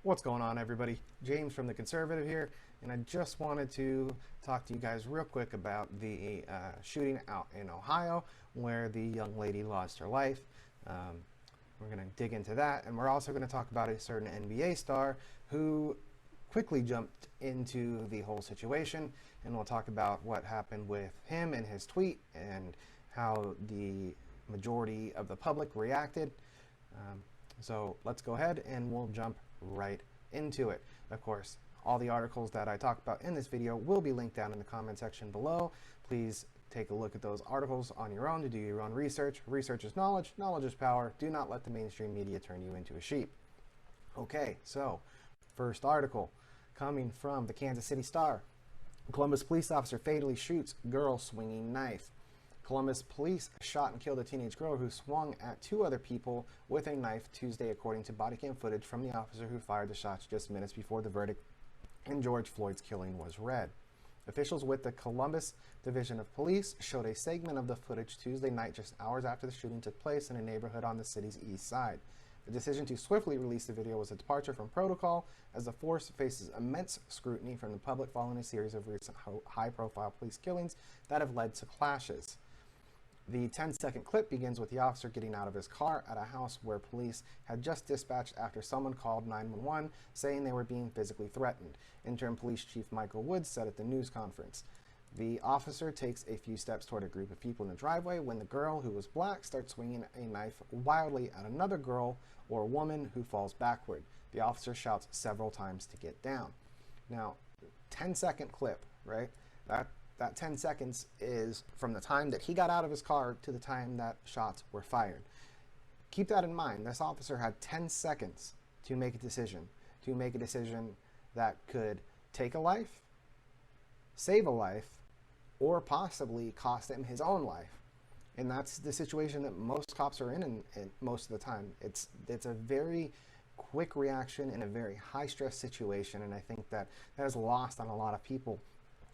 What's going on, everybody? James from The Conservative here, and I just wanted to talk to you guys real quick about the shooting out in Ohio where the young lady lost her life. We're going to dig into that, and we're also going to talk about a certain NBA star who quickly jumped into the whole situation, and we'll talk about what happened with him and his tweet and how the majority of the public reacted. So let's go ahead and we'll jump right into it. Of course, all the articles that I talk about in this video will be linked down in the comment section below. Please take a look at those articles on your own to do your own research. Research is knowledge, knowledge is power. Do not let the mainstream media turn you into a sheep. Okay, so first article coming from the Kansas City Star. Columbus police officer fatally shoots girl swinging knife. Columbus police shot and killed a teenage girl who swung at two other people with a knife Tuesday, according to body cam footage from the officer who fired the shots just minutes before the verdict in George Floyd's killing was read. Officials with the Columbus Division of Police showed a segment of the footage Tuesday night, just hours after the shooting took place in a neighborhood on the city's east side. The decision to swiftly release the video was a departure from protocol, as the force faces immense scrutiny from the public following a series of recent high-profile police killings that have led to clashes. The 10-second clip begins with the officer getting out of his car at a house where police had just dispatched after someone called 911 saying they were being physically threatened, Interim Police Chief Michael Woods said at the news conference. The officer takes a few steps toward a group of people in the driveway when the girl, who was black, starts swinging a knife wildly at another girl or woman who falls backward. The officer shouts several times to get down. Now, 10-second clip, right? That 10 seconds is from the time that he got out of his car to the time that shots were fired. Keep that in mind. This officer had 10 seconds to make a decision that could take a life, save a life, or possibly cost him his own life. And that's the situation that most cops are in most of the time. It's a very quick reaction in a very high-stress situation, and I think that is lost on a lot of people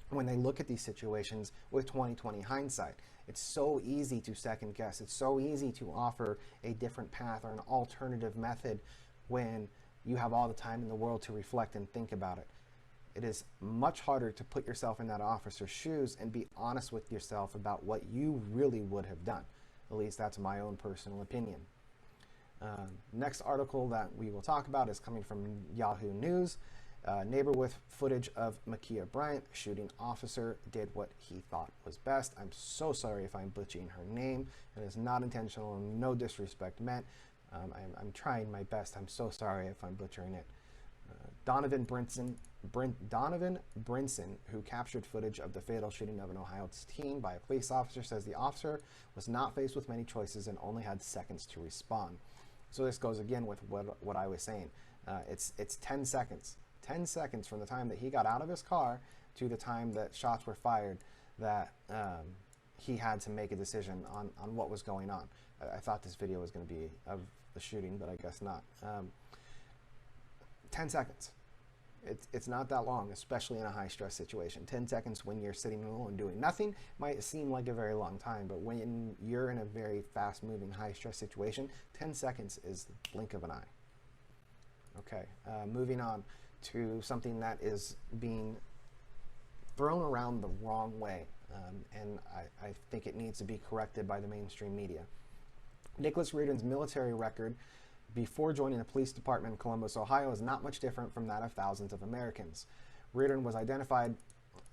when they look at these situations with 20/20 hindsight. It's so easy to second guess. It's so easy to offer a different path or an alternative method when you have all the time in the world to reflect and think about it. It is much harder to put yourself in that officer's shoes and be honest with yourself about what you really would have done. At least that's my own personal opinion. Next article that we will talk about is coming from Yahoo News. Neighbor with footage of Ma'Khia Bryant shooting officer did what he thought was best. I'm so sorry if I'm butchering her name. It is not intentional, no disrespect meant. I'm trying my best. I'm so sorry if I'm butchering it. Donovan Brinson, who captured footage of the fatal shooting of an Ohio teen by a police officer, says the officer was not faced with many choices and only had seconds to respond. So this goes again with what I was saying. It's 10 seconds. 10 seconds from the time that he got out of his car to the time that shots were fired that he had to make a decision on what was going on. I thought this video was going to be of the shooting, but I guess not. 10 seconds. It's not that long, especially in a high-stress situation. 10 seconds when you're sitting alone doing nothing might seem like a very long time, but when you're in a very fast-moving, high-stress situation, 10 seconds is the blink of an eye. Okay, moving on to something that is being thrown around the wrong way, and I think it needs to be corrected by the mainstream media. Nicholas Reardon's military record before joining the police department in Columbus, Ohio, is not much different from that of thousands of Americans. Reardon was identified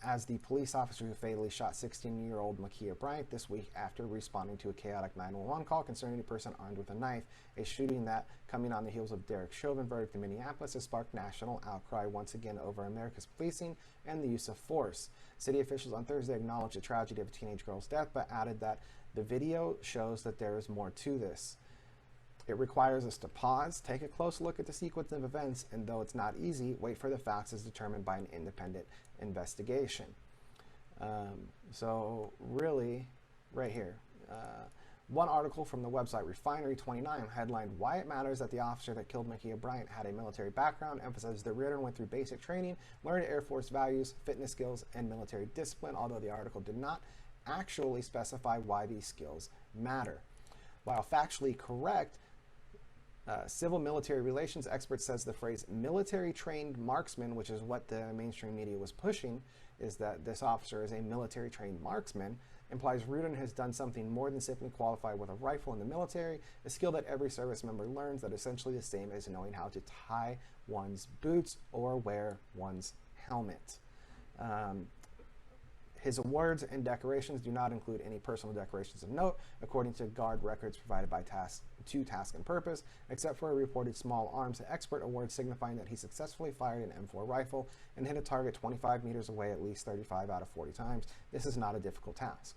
as the police officer who fatally shot 16-year-old Ma'Khia Bryant this week after responding to a chaotic 911 call concerning a person armed with a knife, a shooting that, coming on the heels of Derek Chauvin verdict in Minneapolis, has sparked national outcry once again over America's policing and the use of force. City officials on Thursday acknowledged the tragedy of a teenage girl's death, but added that the video shows that there is more to this. It requires us to pause, take a close look at the sequence of events, and though it's not easy, wait for the facts as determined by an independent investigation. So really, right here, one article from the website Refinery29 headlined, "Why It Matters That the Officer That Killed Ma'Khia Bryant Had a Military Background," emphasizes that Reardon went through basic training, learned Air Force values, fitness skills, and military discipline, although the article did not actually specify why these skills matter. While factually correct, Civil military relations expert says the phrase military trained marksman, which is what the mainstream media was pushing, is that this officer is a military trained marksman, implies Rudin has done something more than simply qualify with a rifle in the military, a skill that every service member learns that is essentially the same as knowing how to tie one's boots or wear one's helmet. His awards and decorations do not include any personal decorations of note, according to guard records provided by Task and Purpose, except for a reported small arms expert award signifying that he successfully fired an M4 rifle and hit a target 25 meters away at least 35 out of 40 times. This is not a difficult task.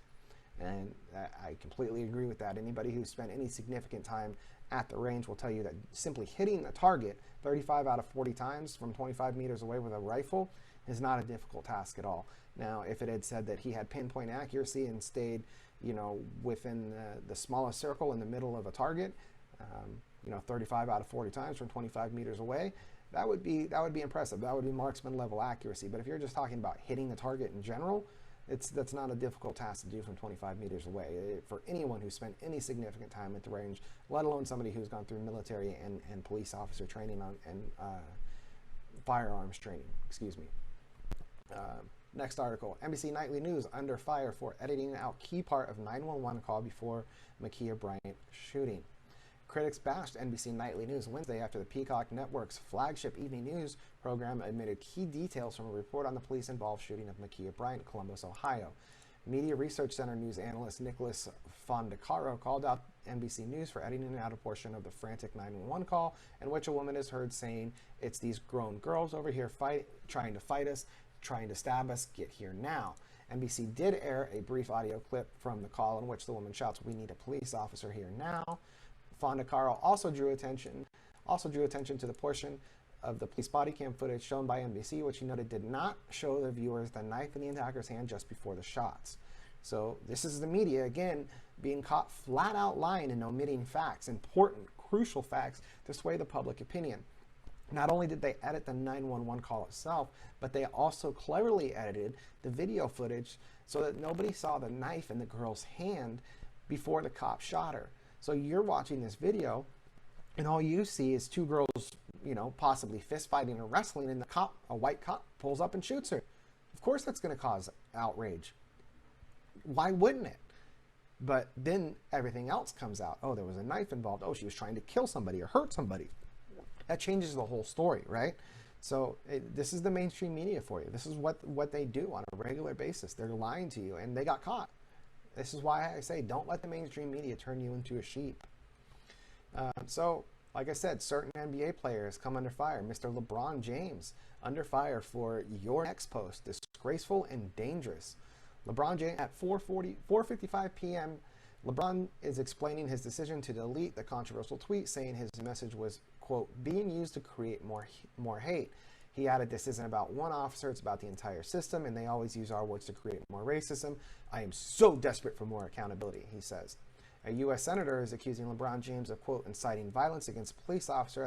And I completely agree with that. Anybody who's spent any significant time at the range will tell you that simply hitting a target 35 out of 40 times from 25 meters away with a rifle is not a difficult task at all. Now, if it had said that he had pinpoint accuracy and stayed, within the smallest circle in the middle of a target, 35 out of 40 times from 25 meters away, that would be impressive. That would be marksman level accuracy. But if you're just talking about hitting the target in general, that's not a difficult task to do from 25 meters away for anyone who's spent any significant time at the range, let alone somebody who's gone through military and police officer training and firearms training. Excuse me. Next article, NBC Nightly News under fire for editing out key part of 911 call before Ma'Khia Bryant shooting. Critics bashed NBC Nightly News Wednesday after the Peacock Network's flagship evening news program admitted key details from a report on the police-involved shooting of Ma'Khia Bryant in Columbus, Ohio. Media Research Center news analyst Nicholas Fondacaro called out NBC News for editing out a portion of the frantic 911 call in which a woman is heard saying, "It's these grown girls over here trying to fight us, trying to stab us, get here now." NBC did air a brief audio clip from the call in which the woman shouts, "We need a police officer here now." Fondacaro also drew attention to the portion of the police body cam footage shown by NBC, which he noted did not show the viewers the knife in the attacker's hand just before the shots. So this is the media, again, being caught flat out lying and omitting facts, important, crucial facts to sway the public opinion. Not only did they edit the 911 call itself, but they also cleverly edited the video footage so that nobody saw the knife in the girl's hand before the cop shot her. So you're watching this video, and all you see is two girls, possibly fist fighting or wrestling, and a white cop, pulls up and shoots her. Of course that's going to cause outrage. Why wouldn't it? But then everything else comes out. Oh, there was a knife involved. Oh, she was trying to kill somebody or hurt somebody. That changes the whole story, right? So this is the mainstream media for you. This is what they do on a regular basis. They're lying to you, and they got caught. This is why I say don't let the mainstream media turn you into a sheep. So, like I said, certain NBA players come under fire. Mr. LeBron James under fire for your next post, disgraceful and dangerous. LeBron James at 4:55 p.m., LeBron is explaining his decision to delete the controversial tweet, saying his message was, quote, being used to create more hate. He added, "This isn't about one officer, it's about the entire system, and they always use our words to create more racism. I am so desperate for more accountability," he says. A U.S. senator is accusing LeBron James of, quote, inciting violence against a police officer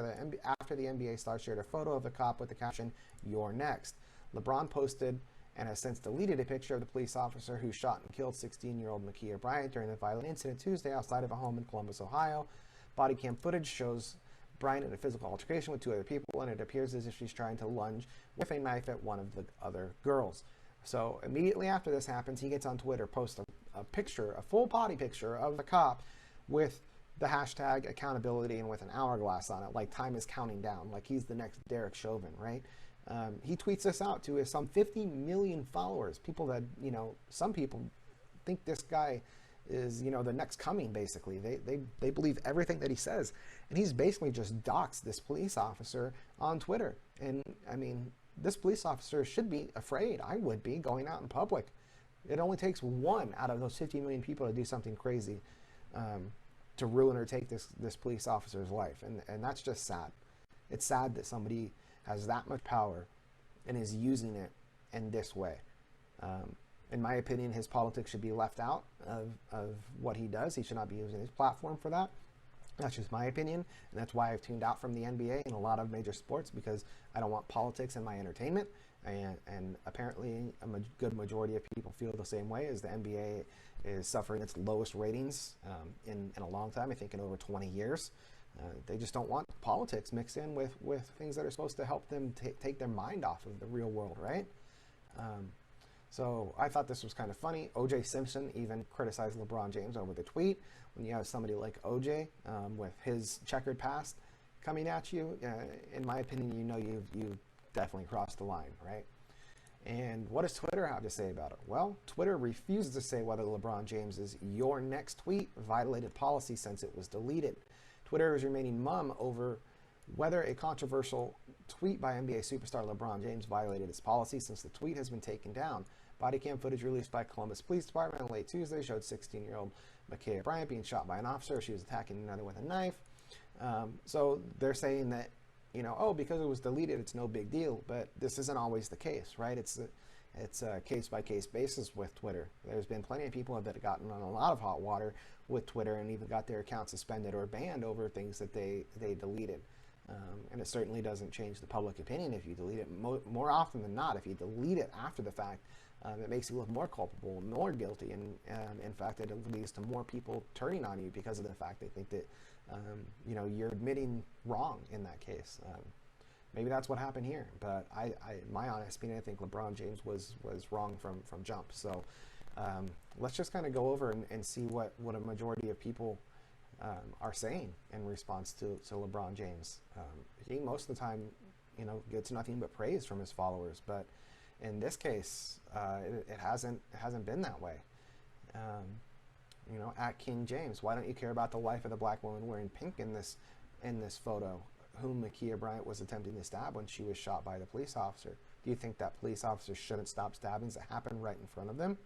after the NBA star shared a photo of the cop with the caption, "You're next." LeBron posted and has since deleted a picture of the police officer who shot and killed 16-year-old Ma'Khia Bryant during the violent incident Tuesday outside of a home in Columbus, Ohio. Body cam footage shows Bryant in a physical altercation with two other people, and it appears as if she's trying to lunge with a knife at one of the other girls. So immediately after this happens, he gets on Twitter, posts a picture, a full body picture of the cop with the hashtag accountability and with an hourglass on it, like time is counting down, like he's the next Derek Chauvin, right? He tweets this out to his some 50 million followers, people that, some people think this guy is, the next coming, basically. They believe everything that he says. And he's basically just doxed this police officer on Twitter. And, this police officer should be afraid. I would be, going out in public. It only takes one out of those 50 million people to do something crazy to ruin or take this police officer's life. And that's just sad. It's sad that somebody has that much power and is using it in this way. In my opinion, his politics should be left out of what he does. He should not be using his platform for that. That's just my opinion, and that's why I've tuned out from the NBA and a lot of major sports, because I don't want politics in my entertainment. And apparently a good majority of people feel the same way, as the NBA is suffering its lowest ratings in a long time, I think in over 20 years. They just don't want politics mixed in with things that are supposed to help them take their mind off of the real world, right? So I thought this was kind of funny. O.J. Simpson even criticized LeBron James over the tweet. When you have somebody like O.J. With his checkered past coming at you, in my opinion, you know you've definitely crossed the line, right? And what does Twitter have to say about it? Well, Twitter refuses to say whether LeBron James's "your next tweet" violated policy since it was deleted. Twitter is remaining mum over whether a controversial tweet by NBA superstar LeBron James violated its policy since the tweet has been taken down. Body cam footage released by Columbus Police Department on late Tuesday showed 16-year-old Ma'Khia Bryant being shot by an officer. She was attacking another with a knife. So they're saying that, oh, because it was deleted, it's no big deal. But this isn't always the case, right? It's a case-by-case basis with Twitter. There's been plenty of people that have gotten on a lot of hot water with Twitter and even got their account suspended or banned over things that they deleted. And it certainly doesn't change the public opinion if you delete it. More often than not, if you delete it after the fact, it makes you look more culpable, more guilty, and in fact, it leads to more people turning on you because of the fact they think that you're admitting wrong in that case. Maybe that's what happened here, but my honest opinion, I think LeBron James was wrong from jump. So let's just kind of go over and see what a majority of people are saying in response to LeBron James. He most of the time, gets nothing but praise from his followers, but in this case, it hasn't been that way. At King James, why don't you care about the life of the black woman wearing pink in this photo, whom Ma'Khia Bryant was attempting to stab when she was shot by the police officer? Do you think that police officer shouldn't stop stabbings that happen right in front of them?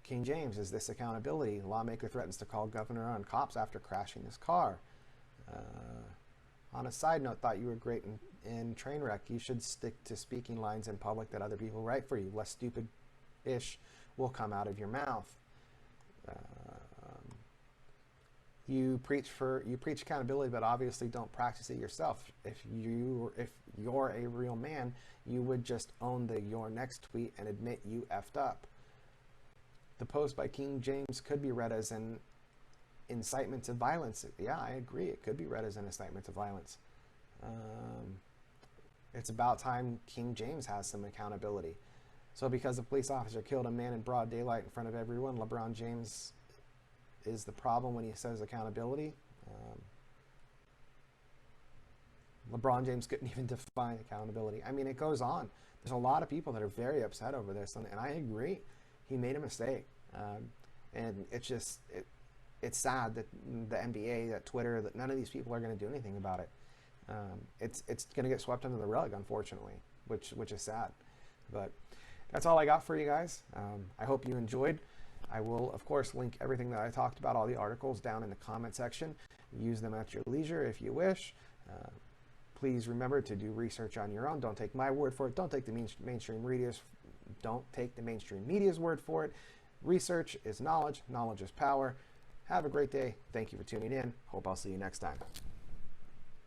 King James, is this accountability? Lawmaker threatens to call governor on cops after crashing his car. On a side note, thought you were great in Trainwreck. You should stick to speaking lines in public that other people write for you. Less stupid-ish will come out of your mouth. You preach accountability, but obviously don't practice it yourself. If you're a real man, you would just own the "your next" tweet and admit you effed up. The post by King James could be read as an incitement to violence. Yeah, I agree. It could be read as an incitement to violence. It's about time King James has some accountability. So because a police officer killed a man in broad daylight in front of everyone, LeBron James is the problem when he says accountability. LeBron James couldn't even define accountability. I mean, it goes on. There's a lot of people that are very upset over this, and I agree. He made a mistake. And it's sad that the NBA, that Twitter, that none of these people are going to do anything about it. It's going to get swept under the rug, unfortunately, which is sad. But that's all I got for you guys. I hope you enjoyed. I will, of course, link everything that I talked about, all the articles, down in the comment section. Use them at your leisure if you wish. Please remember to do research on your own. Don't take my word for it. Don't take the mainstream media's word for it. Research is knowledge. Knowledge is power. Have a great day. Thank you for tuning in. Hope I'll see you next time.